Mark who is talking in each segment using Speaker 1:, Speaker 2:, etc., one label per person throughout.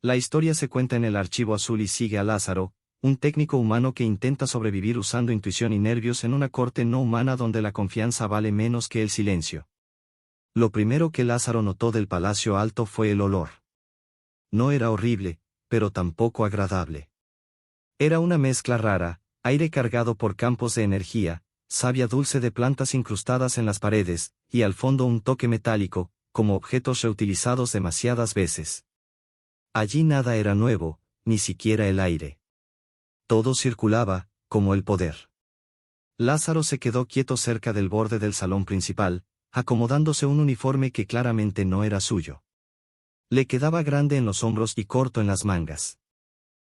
Speaker 1: La historia se cuenta en el Archivo Azul y sigue a Lázaro, un técnico humano que intenta sobrevivir usando intuición y nervios en una corte no humana donde la confianza vale menos que el silencio. Lo primero que Lázaro notó del Palacio Alto fue el olor. No era horrible, pero tampoco agradable. Era una mezcla rara, aire cargado por campos de energía, savia dulce de plantas incrustadas en las paredes, y al fondo un toque metálico, como objetos reutilizados demasiadas veces. Allí nada era nuevo, ni siquiera el aire. Todo circulaba, como el poder. Lázaro se quedó quieto cerca del borde del salón principal, acomodándose un uniforme que claramente no era suyo. Le quedaba grande en los hombros y corto en las mangas.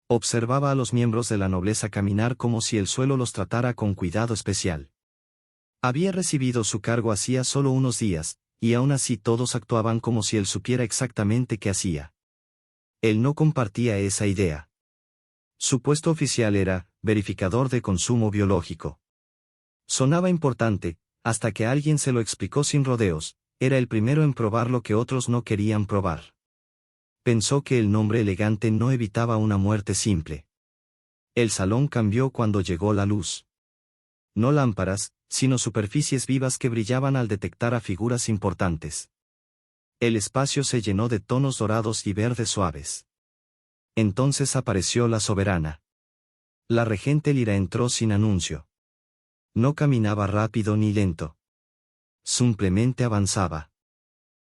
Speaker 1: Observaba a los miembros de la nobleza caminar como si el suelo los tratara con cuidado especial. Había recibido su cargo hacía solo unos días, y aún así todos actuaban como si él supiera exactamente qué hacía. Él no compartía esa idea. Su puesto oficial era verificador de consumo biológico. Sonaba importante, hasta que alguien se lo explicó sin rodeos, era el primero en probar lo que otros no querían probar. Pensó que el nombre elegante no evitaba una muerte simple. El salón cambió cuando llegó la luz. No lámparas, sino superficies vivas que brillaban al detectar a figuras importantes. El espacio se llenó de tonos dorados y verdes suaves. Entonces apareció la soberana. La regente Lira entró sin anuncio. No caminaba rápido ni lento. Simplemente avanzaba.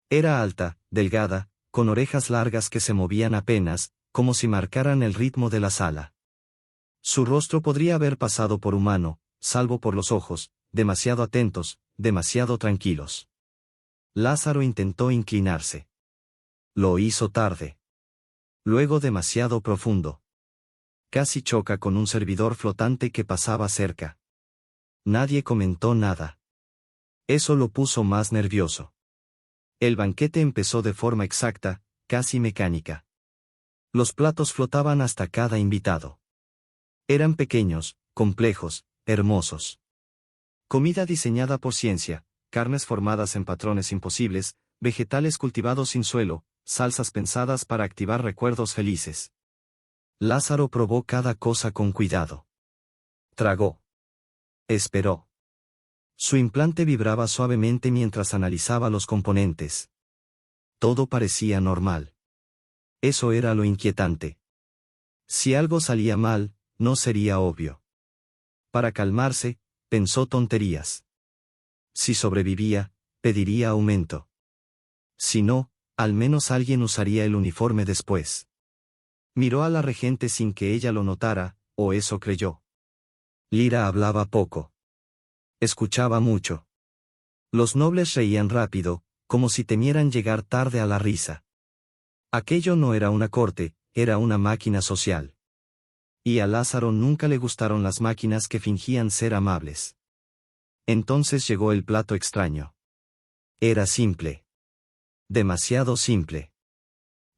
Speaker 1: Era alta, delgada, con orejas largas que se movían apenas, como si marcaran el ritmo de la sala. Su rostro podría haber pasado por humano, salvo por los ojos, demasiado atentos, demasiado tranquilos. Lázaro intentó inclinarse. Lo hizo tarde. Luego demasiado profundo. Casi choca con un servidor flotante que pasaba cerca. Nadie comentó nada. Eso lo puso más nervioso. El banquete empezó de forma exacta, casi mecánica. Los platos flotaban hasta cada invitado. Eran pequeños, complejos, hermosos. Comida diseñada por ciencia, carnes formadas en patrones imposibles, vegetales cultivados sin suelo, salsas pensadas para activar recuerdos felices. Lázaro probó cada cosa con cuidado. Tragó. Esperó. Su implante vibraba suavemente mientras analizaba los componentes. Todo parecía normal. Eso era lo inquietante. Si algo salía mal, no sería obvio. Para calmarse, pensó tonterías. Si sobrevivía, pediría aumento. Si no, al menos alguien usaría el uniforme después. Miró a la regente sin que ella lo notara, o eso creyó. Lira hablaba poco. Escuchaba mucho. Los nobles reían rápido, como si temieran llegar tarde a la risa. Aquello no era una corte, era una máquina social. Y a Lázaro nunca le gustaron las máquinas que fingían ser amables. Entonces llegó el plato extraño. Era simple. Demasiado simple.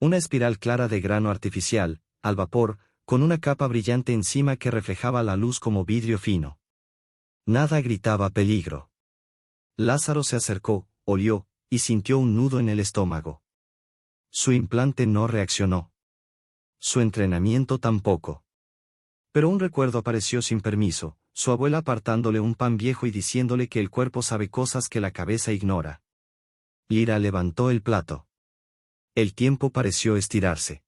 Speaker 1: Una espiral clara de grano artificial, al vapor, con una capa brillante encima que reflejaba la luz como vidrio fino. Nada gritaba peligro. Lázaro se acercó, olió, y sintió un nudo en el estómago. Su implante no reaccionó. Su entrenamiento tampoco. Pero un recuerdo apareció sin permiso, su abuela apartándole un pan viejo y diciéndole que el cuerpo sabe cosas que la cabeza ignora. Lira levantó el plato. El tiempo pareció estirarse.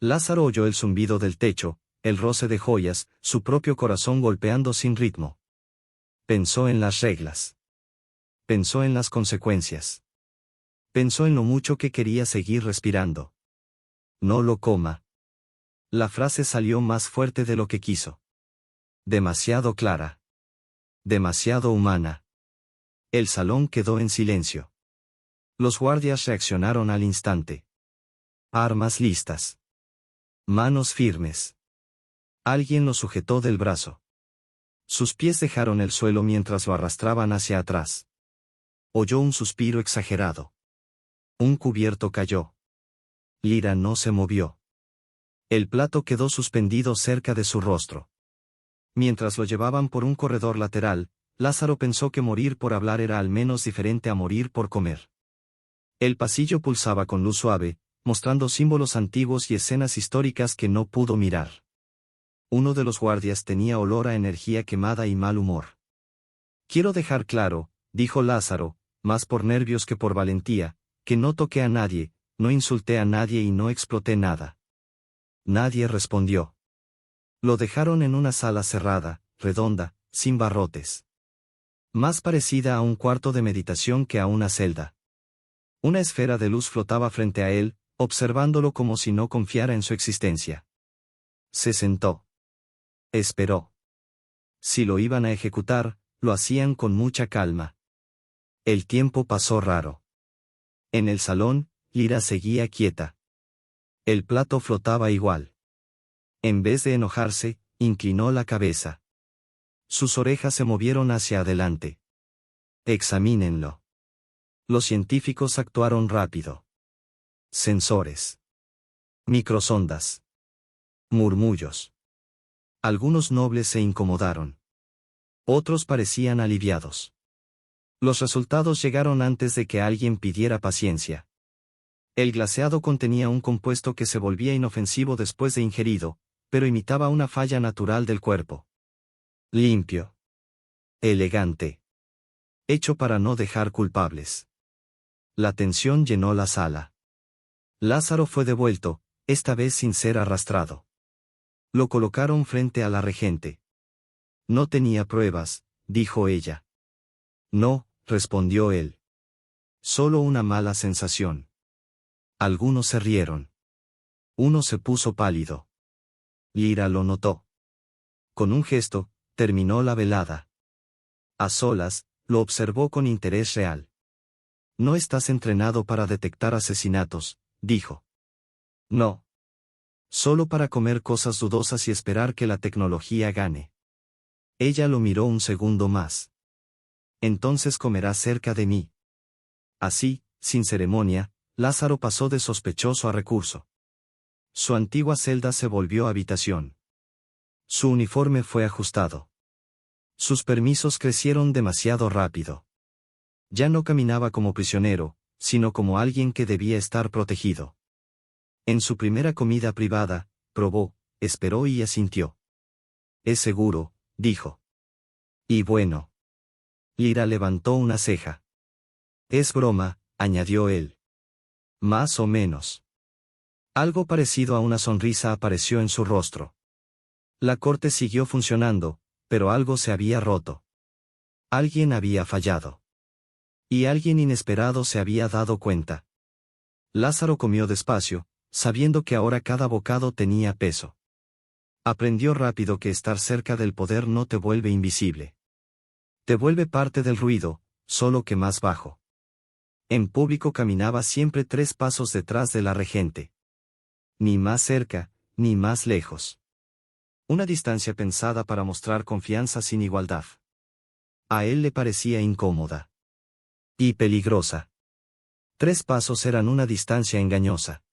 Speaker 1: Lázaro oyó el zumbido del techo, el roce de joyas, su propio corazón golpeando sin ritmo. Pensó en las reglas. Pensó en las consecuencias. Pensó en lo mucho que quería seguir respirando. No lo coma. La frase salió más fuerte de lo que quiso. Demasiado clara. Demasiado humana. El salón quedó en silencio. Los guardias reaccionaron al instante. Armas listas. Manos firmes. Alguien lo sujetó del brazo. Sus pies dejaron el suelo mientras lo arrastraban hacia atrás. Oyó un suspiro exagerado. Un cubierto cayó. Lira no se movió. El plato quedó suspendido cerca de su rostro. Mientras lo llevaban por un corredor lateral, Lázaro pensó que morir por hablar era al menos diferente a morir por comer. El pasillo pulsaba con luz suave, mostrando símbolos antiguos y escenas históricas que no pudo mirar. Uno de los guardias tenía olor a energía quemada y mal humor. Quiero dejar claro, dijo Lázaro, más por nervios que por valentía, que no toqué a nadie, no insulté a nadie y no exploté nada. Nadie respondió. Lo dejaron en una sala cerrada, redonda, sin barrotes. Más parecida a un cuarto de meditación que a una celda. Una esfera de luz flotaba frente a él, observándolo como si no confiara en su existencia. Se sentó. Esperó. Si lo iban a ejecutar, lo hacían con mucha calma. El tiempo pasó raro. En el salón, Lyra seguía quieta. El plato flotaba igual. En vez de enojarse, inclinó la cabeza. Sus orejas se movieron hacia adelante. Examínenlo. Los científicos actuaron rápido. Sensores. Microsondas. Murmullos. Algunos nobles se incomodaron. Otros parecían aliviados. Los resultados llegaron antes de que alguien pidiera paciencia. El glaseado contenía un compuesto que se volvía inofensivo después de ingerido, pero imitaba una falla natural del cuerpo. Limpio. Elegante. Hecho para no dejar culpables. La tensión llenó la sala. Lázaro fue devuelto, esta vez sin ser arrastrado. Lo colocaron frente a la regente. No tenía pruebas, dijo ella. No, respondió él. Solo una mala sensación. Algunos se rieron. Uno se puso pálido. Lyra lo notó. Con un gesto, terminó la velada. A solas, lo observó con interés real. No estás entrenado para detectar asesinatos, dijo. No. Solo para comer cosas dudosas y esperar que la tecnología gane. Ella lo miró un segundo más. Entonces comerás cerca de mí. Así, sin ceremonia, Lázaro pasó de sospechoso a recurso. Su antigua celda se volvió habitación. Su uniforme fue ajustado. Sus permisos crecieron demasiado rápido. Ya no caminaba como prisionero, sino como alguien que debía estar protegido. En su primera comida privada, probó, esperó y asintió. Es seguro, dijo. Y bueno. Lyra levantó una ceja. Es broma, añadió él. Más o menos. Algo parecido a una sonrisa apareció en su rostro. La corte siguió funcionando, pero algo se había roto. Alguien había fallado. Y alguien inesperado se había dado cuenta. Lázaro comió despacio, sabiendo que ahora cada bocado tenía peso. Aprendió rápido que estar cerca del poder no te vuelve invisible. Te vuelve parte del ruido, solo que más bajo. En público caminaba siempre 3 pasos detrás de la regente. Ni más cerca, ni más lejos. Una distancia pensada para mostrar confianza sin igualdad. A él le parecía incómoda. Y peligrosa. 3 pasos eran una distancia engañosa.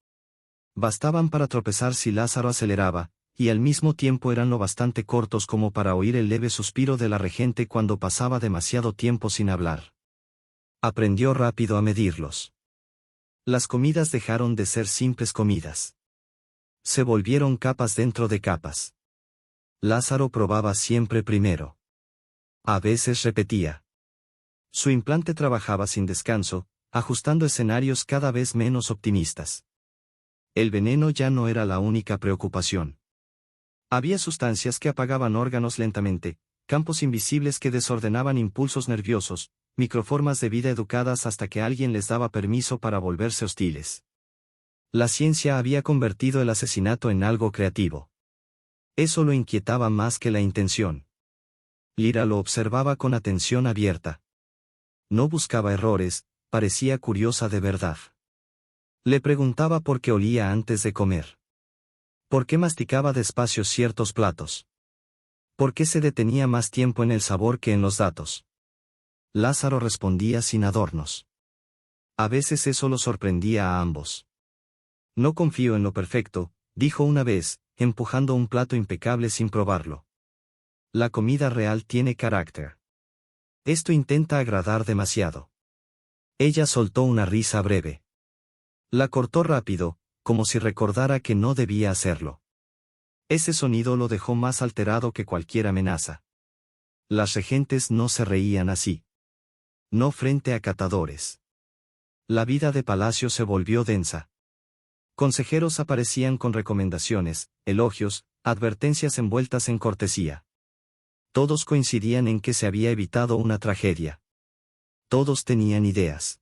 Speaker 1: Bastaban para tropezar si Lázaro aceleraba, y al mismo tiempo eran lo bastante cortos como para oír el leve suspiro de la regente cuando pasaba demasiado tiempo sin hablar. Aprendió rápido a medirlos. Las comidas dejaron de ser simples comidas. Se volvieron capas dentro de capas. Lázaro probaba siempre primero. A veces repetía. Su implante trabajaba sin descanso, ajustando escenarios cada vez menos optimistas. El veneno ya no era la única preocupación. Había sustancias que apagaban órganos lentamente, campos invisibles que desordenaban impulsos nerviosos, microformas de vida educadas hasta que alguien les daba permiso para volverse hostiles. La ciencia había convertido el asesinato en algo creativo. Eso lo inquietaba más que la intención. Lyra lo observaba con atención abierta. No buscaba errores, parecía curiosa de verdad. Le preguntaba por qué olía antes de comer. ¿Por qué masticaba despacio ciertos platos? ¿Por qué se detenía más tiempo en el sabor que en los datos? Lázaro respondía sin adornos. A veces eso lo sorprendía a ambos. No confío en lo perfecto, dijo una vez, empujando un plato impecable sin probarlo. La comida real tiene carácter. Esto intenta agradar demasiado. Ella soltó una risa breve. La cortó rápido, como si recordara que no debía hacerlo. Ese sonido lo dejó más alterado que cualquier amenaza. Las regentes no se reían así. No frente a catadores. La vida de palacio se volvió densa. Consejeros aparecían con recomendaciones, elogios, advertencias envueltas en cortesía. Todos coincidían en que se había evitado una tragedia. Todos tenían ideas.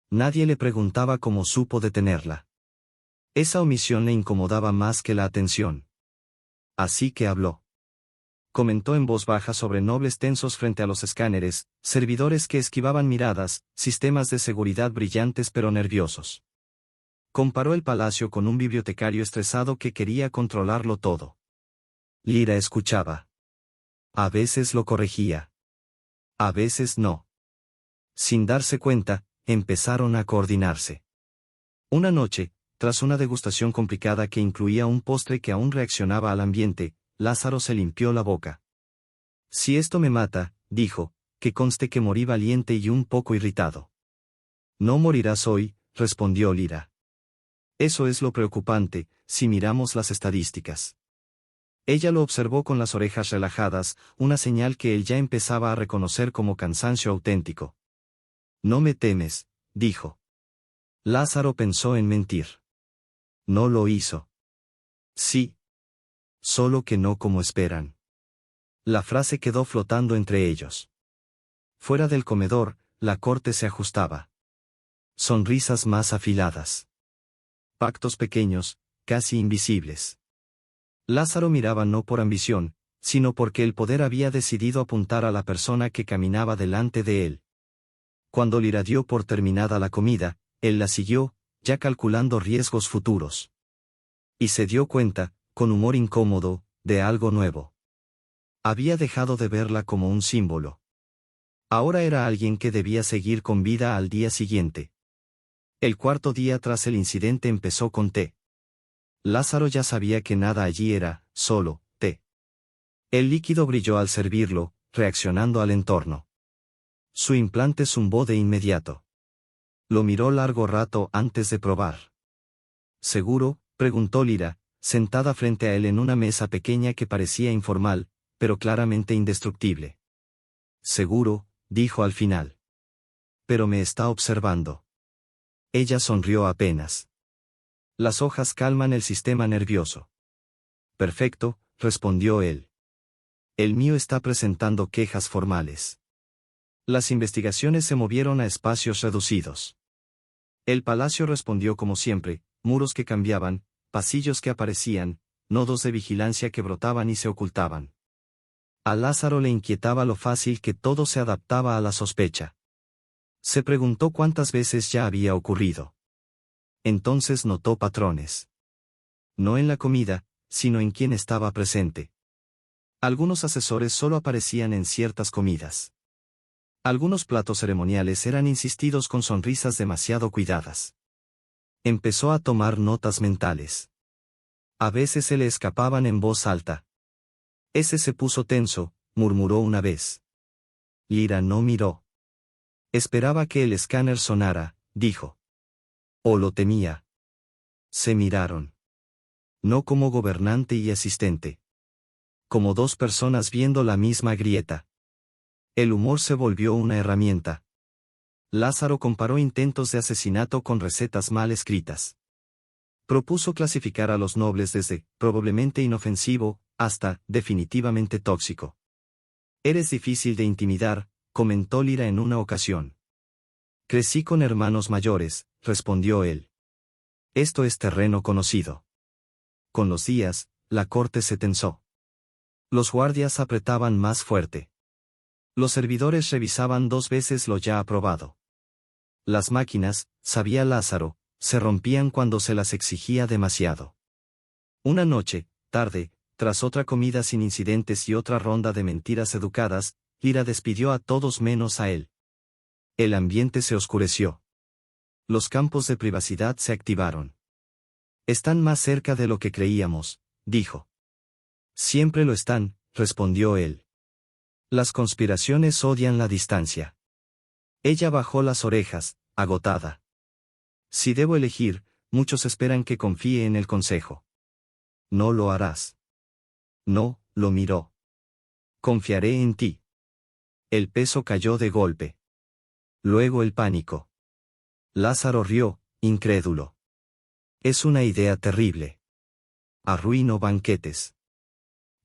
Speaker 1: Nadie le preguntaba cómo supo detenerla. Esa omisión le incomodaba más que la atención. Así que habló. Comentó en voz baja sobre nobles tensos frente a los escáneres, servidores que esquivaban miradas, sistemas de seguridad brillantes pero nerviosos. Comparó el palacio con un bibliotecario estresado que quería controlarlo todo. Lyra escuchaba. A veces lo corregía. A veces no. Sin darse cuenta, empezaron a coordinarse. Una noche, tras una degustación complicada que incluía un postre que aún reaccionaba al ambiente, Lázaro se limpió la boca. Si esto me mata, dijo, que conste que morí valiente y un poco irritado. No morirás hoy, respondió Lyra. Eso es lo preocupante, si miramos las estadísticas. Ella lo observó con las orejas relajadas, una señal que él ya empezaba a reconocer como cansancio auténtico. No me temes, dijo. Lázaro pensó en mentir. No lo hizo. Sí. Solo que no como esperan. La frase quedó flotando entre ellos. Fuera del comedor, la corte se ajustaba. Sonrisas más afiladas. Pactos pequeños, casi invisibles. Lázaro miraba no por ambición, sino porque el poder había decidido apuntar a la persona que caminaba delante de él. Cuando Lyra dio por terminada la comida, él la siguió, ya calculando riesgos futuros. Y se dio cuenta, con humor incómodo, de algo nuevo. Había dejado de verla como un símbolo. Ahora era alguien que debía seguir con vida al día siguiente. El cuarto día tras el incidente empezó con té. Lázaro ya sabía que nada allí era, solo, té. El líquido brilló al servirlo, reaccionando al entorno. Su implante zumbó de inmediato. Lo miró largo rato antes de probar. ¿Seguro?, preguntó Lyra, sentada frente a él en una mesa pequeña que parecía informal, pero claramente indestructible. Seguro, dijo al final. Pero me está observando. Ella sonrió apenas. Las hojas calman el sistema nervioso. Perfecto, respondió él. El mío está presentando quejas formales. Las investigaciones se movieron a espacios reducidos. El palacio respondió como siempre, muros que cambiaban, pasillos que aparecían, nodos de vigilancia que brotaban y se ocultaban. A Lázaro le inquietaba lo fácil que todo se adaptaba a la sospecha. Se preguntó cuántas veces ya había ocurrido. Entonces notó patrones. No en la comida, sino en quién estaba presente. Algunos asesores solo aparecían en ciertas comidas. Algunos platos ceremoniales eran insistidos con sonrisas demasiado cuidadas. Empezó a tomar notas mentales. A veces se le escapaban en voz alta. Ese se puso tenso, murmuró una vez. Lyra no miró. Esperaba que el escáner sonara, dijo. O lo temía. Se miraron. No como gobernante y asistente. Como dos personas viendo la misma grieta. El humor se volvió una herramienta. Lázaro comparó intentos de asesinato con recetas mal escritas. Propuso clasificar a los nobles desde, probablemente inofensivo, hasta, definitivamente tóxico. Eres difícil de intimidar, comentó Lyra en una ocasión. Crecí con hermanos mayores, respondió él. Esto es terreno conocido. Con los días, la corte se tensó. Los guardias apretaban más fuerte. Los servidores revisaban 2 veces lo ya aprobado. Las máquinas, sabía Lázaro, se rompían cuando se las exigía demasiado. Una noche, tarde, tras otra comida sin incidentes y otra ronda de mentiras educadas, Lyra despidió a todos menos a él. El ambiente se oscureció. Los campos de privacidad se activaron. Están más cerca de lo que creíamos, dijo. Siempre lo están, respondió él. Las conspiraciones odian la distancia. Ella bajó las orejas, agotada. Si debo elegir, muchos esperan que confíe en el consejo. No lo harás. No, lo miró. Confiaré en ti. El peso cayó de golpe. Luego el pánico. Lázaro rió, incrédulo. Es una idea terrible. Arruino banquetes.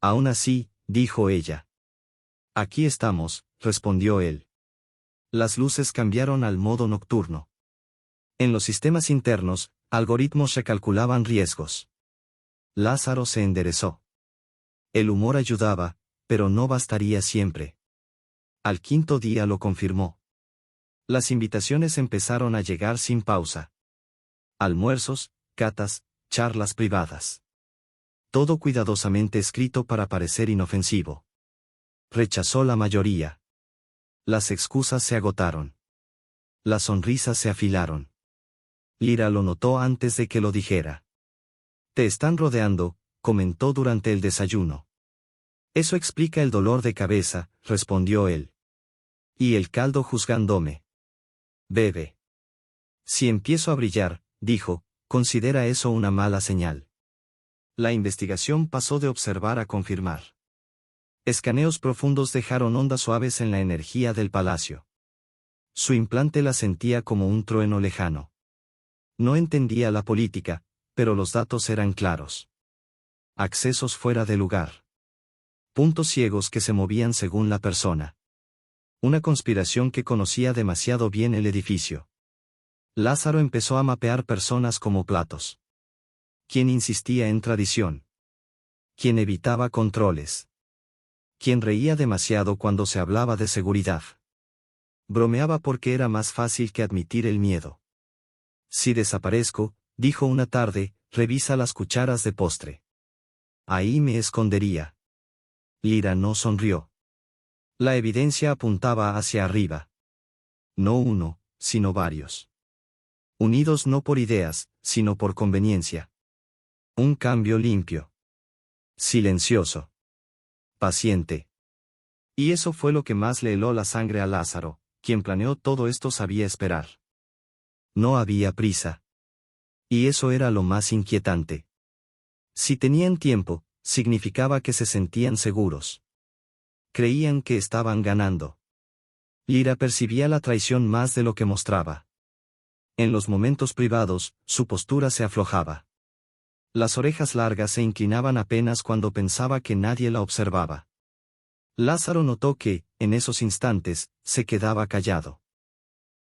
Speaker 1: Aún así, dijo ella. Aquí estamos, respondió él. Las luces cambiaron al modo nocturno. En los sistemas internos, algoritmos recalculaban riesgos. Lázaro se enderezó. El humor ayudaba, pero no bastaría siempre. Al quinto día lo confirmó. Las invitaciones empezaron a llegar sin pausa. Almuerzos, catas, charlas privadas. Todo cuidadosamente escrito para parecer inofensivo. Rechazó la mayoría. Las excusas se agotaron. Las sonrisas se afilaron. Lira lo notó antes de que lo dijera. Te están rodeando, comentó durante el desayuno. Eso explica el dolor de cabeza, respondió él. Y el caldo juzgándome. Bebe. Si empiezo a brillar, dijo, considera eso una mala señal. La investigación pasó de observar a confirmar. Escaneos profundos dejaron ondas suaves en la energía del palacio. Su implante la sentía como un trueno lejano. No entendía la política, pero los datos eran claros. Accesos fuera de lugar. Puntos ciegos que se movían según la persona. Una conspiración que conocía demasiado bien el edificio. Lázaro empezó a mapear personas como platos. Quien insistía en tradición. Quien evitaba controles. Quien reía demasiado cuando se hablaba de seguridad. Bromeaba porque era más fácil que admitir el miedo. Si desaparezco, dijo una tarde, revisa las cucharas de postre. Ahí me escondería. Lira no sonrió. La evidencia apuntaba hacia arriba. No uno, sino varios. Unidos no por ideas, sino por conveniencia. Un cambio limpio. Silencioso. Paciente. Y eso fue lo que más le heló la sangre a Lázaro, quien planeó todo esto sabía esperar. No había prisa. Y eso era lo más inquietante. Si tenían tiempo, significaba que se sentían seguros. Creían que estaban ganando. Lira percibía la traición más de lo que mostraba. En los momentos privados, su postura se aflojaba. Las orejas largas se inclinaban apenas cuando pensaba que nadie la observaba. Lázaro notó que, en esos instantes, se quedaba callado.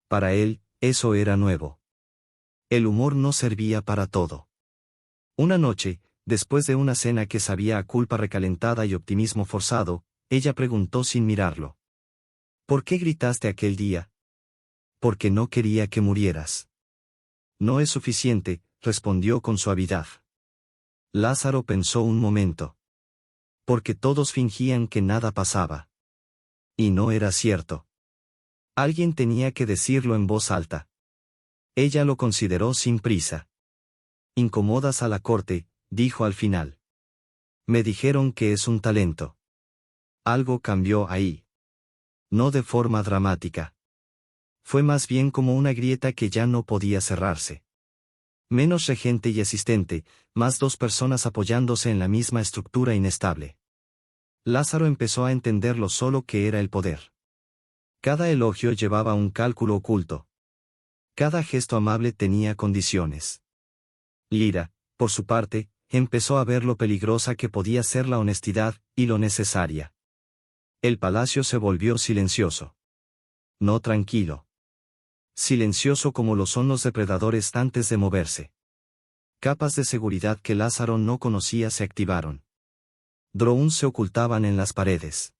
Speaker 1: Para él, eso era nuevo. El humor no servía para todo. Una noche, después de una cena que sabía a culpa recalentada y optimismo forzado, ella preguntó sin mirarlo. ¿Por qué gritaste aquel día? Porque no quería que murieras. No es suficiente, respondió con suavidad. Lázaro pensó un momento. Porque todos fingían que nada pasaba. Y no era cierto. Alguien tenía que decirlo en voz alta. Ella lo consideró sin prisa. Incomodas a la corte, dijo al final. Me dijeron que es un talento. Algo cambió ahí. No de forma dramática. Fue más bien como una grieta que ya no podía cerrarse. Menos regente y asistente, más dos personas apoyándose en la misma estructura inestable. Lázaro empezó a entender lo solo que era el poder. Cada elogio llevaba un cálculo oculto. Cada gesto amable tenía condiciones. Lira, por su parte, empezó a ver lo peligrosa que podía ser la honestidad, y lo necesaria. El palacio se volvió silencioso. No tranquilo. Silencioso como lo son los depredadores antes de moverse. Capas de seguridad que Lázaro no conocía se activaron. Drones se ocultaban en las paredes.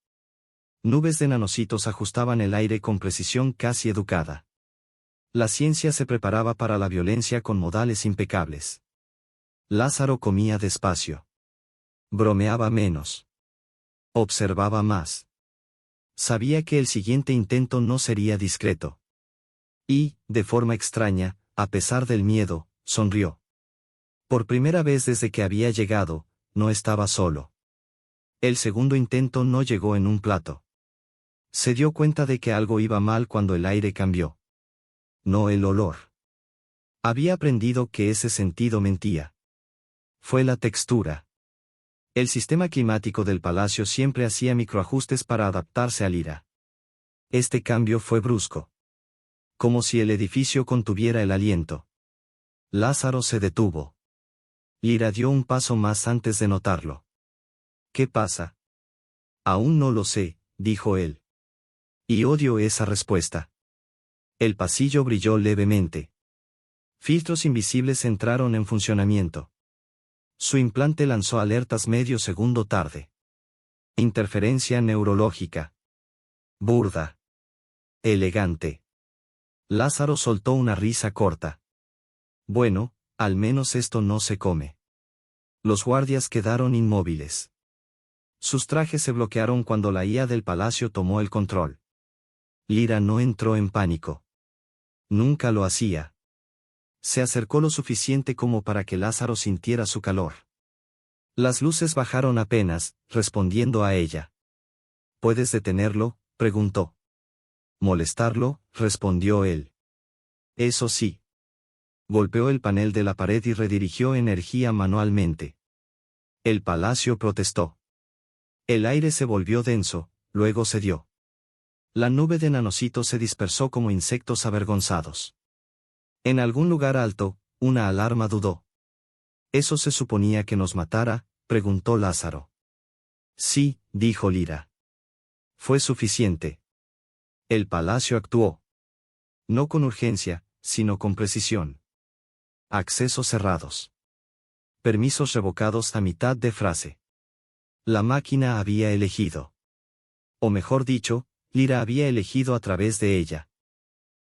Speaker 1: Nubes de nanocitos ajustaban el aire con precisión casi educada. La ciencia se preparaba para la violencia con modales impecables. Lázaro comía despacio. Bromeaba menos. Observaba más. Sabía que el siguiente intento no sería discreto. Y, de forma extraña, a pesar del miedo, sonrió. Por primera vez desde que había llegado, no estaba solo. El segundo intento no llegó en un plato. Se dio cuenta de que algo iba mal cuando el aire cambió. No el olor. Había aprendido que ese sentido mentía. Fue la textura. El sistema climático del palacio siempre hacía microajustes para adaptarse al Lira. Este cambio fue brusco. Como si el edificio contuviera el aliento. Lázaro se detuvo. Lira dio un paso más antes de notarlo. ¿Qué pasa? Aún no lo sé, dijo él. Y odio esa respuesta. El pasillo brilló levemente. Filtros invisibles entraron en funcionamiento. Su implante lanzó alertas medio segundo tarde. Interferencia neurológica. Burda. Elegante. Lázaro soltó una risa corta. Bueno, al menos esto no se come. Los guardias quedaron inmóviles. Sus trajes se bloquearon cuando la IA del palacio tomó el control. Lira no entró en pánico. Nunca lo hacía. Se acercó lo suficiente como para que Lázaro sintiera su calor. Las luces bajaron apenas, respondiendo a ella. ¿Puedes detenerlo?, preguntó. ¿Molestarlo?, respondió él. Eso sí. Golpeó el panel de la pared y redirigió energía manualmente. El palacio protestó. El aire se volvió denso, luego cedió. La nube de nanocitos se dispersó como insectos avergonzados. En algún lugar alto, una alarma dudó. ¿Eso se suponía que nos matara?, preguntó Lázaro. Sí, dijo Lira. Fue suficiente. El palacio actuó. No con urgencia, sino con precisión. Accesos cerrados. Permisos revocados a mitad de frase. La máquina había elegido. O mejor dicho, Lira había elegido a través de ella.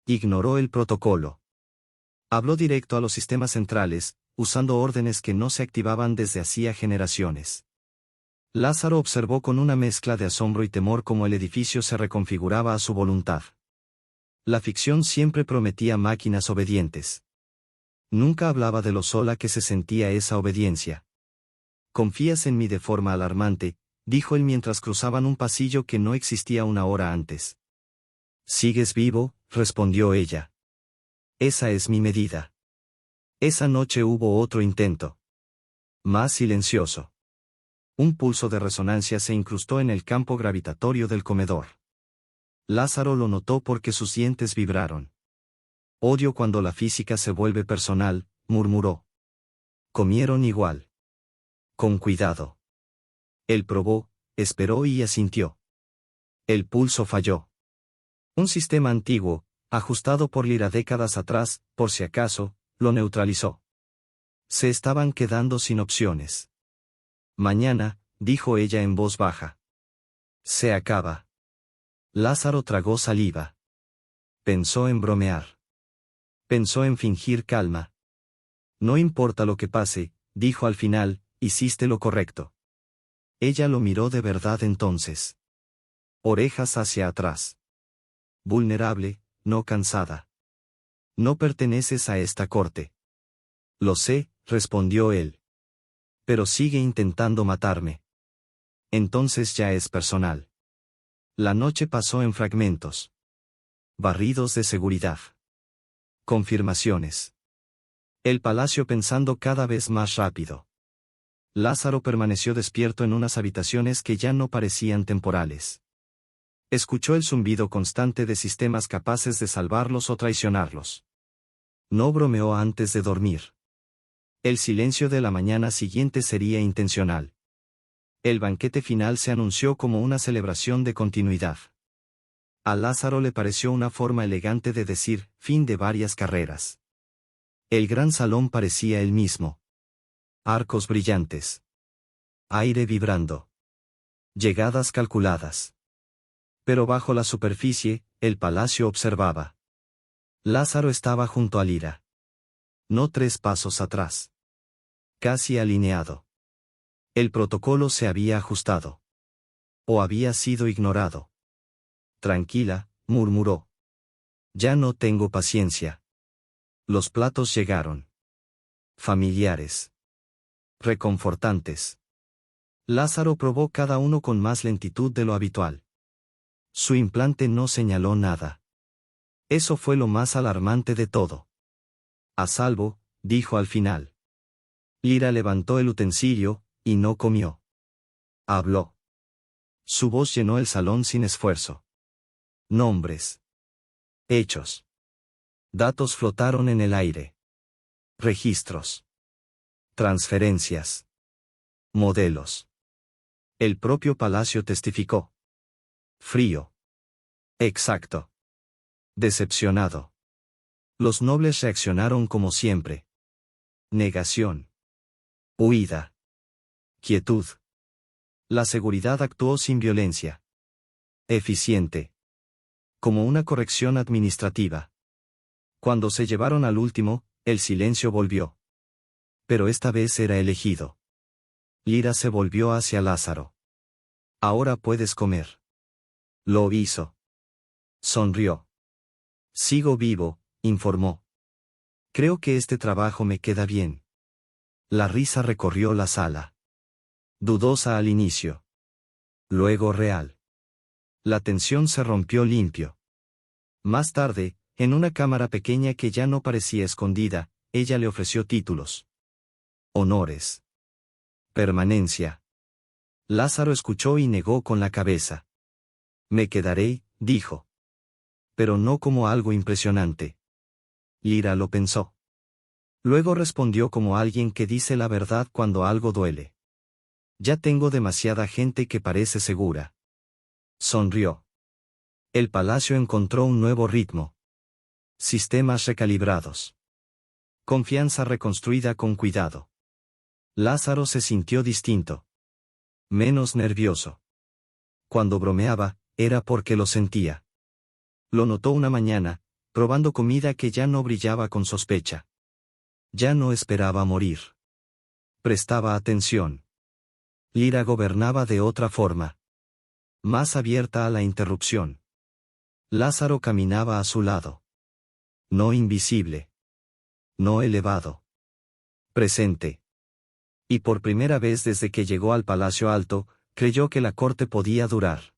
Speaker 1: Ignoró el protocolo. Habló directo a los sistemas centrales, usando órdenes que no se activaban desde hacía generaciones. Lázaro observó con una mezcla de asombro y temor cómo el edificio se reconfiguraba a su voluntad. La ficción siempre prometía máquinas obedientes. Nunca hablaba de lo sola que se sentía esa obediencia. «Confías en mí de forma alarmante», dijo él mientras cruzaban un pasillo que no existía una hora antes. «¿Sigues vivo?», respondió ella. «Esa es mi medida». Esa noche hubo otro intento. Más silencioso. Un pulso de resonancia se incrustó en el campo gravitatorio del comedor. Lázaro lo notó porque sus dientes vibraron. «Odio cuando la física se vuelve personal», murmuró. «Comieron igual». «Con cuidado». Él probó, esperó y asintió. El pulso falló. Un sistema antiguo, ajustado por Lira décadas atrás, por si acaso, lo neutralizó. Se estaban quedando sin opciones. «Mañana», dijo ella en voz baja. «Se acaba». Lázaro tragó saliva. Pensó en bromear. Pensó en fingir calma. «No importa lo que pase», dijo al final, «hiciste lo correcto». Ella lo miró de verdad entonces. Orejas hacia atrás. Vulnerable, no cansada. «No perteneces a esta corte». «Lo sé», respondió él. «Pero sigue intentando matarme». «Entonces ya es personal». La noche pasó en fragmentos. Barridos de seguridad. Confirmaciones. El palacio pensando cada vez más rápido. Lázaro permaneció despierto en unas habitaciones que ya no parecían temporales. Escuchó el zumbido constante de sistemas capaces de salvarlos o traicionarlos. No bromeó antes de dormir. El silencio de la mañana siguiente sería intencional. El banquete final se anunció como una celebración de continuidad. A Lázaro le pareció una forma elegante de decir, fin de varias carreras. El gran salón parecía el mismo. Arcos brillantes. Aire vibrando. Llegadas calculadas. Pero bajo la superficie, el palacio observaba. Lázaro estaba junto a Lira. No 3 pasos atrás. Casi alineado. El protocolo se había ajustado. O había sido ignorado. «Tranquila», murmuró. «Ya no tengo paciencia». Los platos llegaron. Familiares. Reconfortantes. Lázaro probó cada uno con más lentitud de lo habitual. Su implante no señaló nada. Eso fue lo más alarmante de todo. A salvo, dijo al final. Lira levantó el utensilio, y no comió. Habló. Su voz llenó el salón sin esfuerzo. Nombres. Hechos. Datos flotaron en el aire. Registros. Transferencias. Modelos. El propio palacio testificó. Frío. Exacto. Decepcionado. Los nobles reaccionaron como siempre. Negación. Huida. Quietud. La seguridad actuó sin violencia. Eficiente. Como una corrección administrativa. Cuando se llevaron al último, el silencio volvió. Pero esta vez era elegido. Lira se volvió hacia Lázaro. Ahora puedes comer. Lo hizo. Sonrió. Sigo vivo, informó. Creo que este trabajo me queda bien. La risa recorrió la sala. Dudosa al inicio. Luego real. La tensión se rompió limpio. Más tarde, en una cámara pequeña que ya no parecía escondida, ella le ofreció títulos. Honores. Permanencia. Lázaro escuchó y negó con la cabeza. Me quedaré, dijo. Pero no como algo impresionante. Lira lo pensó. Luego respondió como alguien que dice la verdad cuando algo duele. Ya tengo demasiada gente que parece segura. Sonrió. El palacio encontró un nuevo ritmo. Sistemas recalibrados. Confianza reconstruida con cuidado. Lázaro se sintió distinto. Menos nervioso. Cuando bromeaba, era porque lo sentía. Lo notó una mañana, probando comida que ya no brillaba con sospecha. Ya no esperaba morir. Prestaba atención. Lira gobernaba de otra forma. Más abierta a la interrupción. Lázaro caminaba a su lado. No invisible. No elevado. Presente. Y por primera vez desde que llegó al Palacio Alto, creyó que la corte podía durar.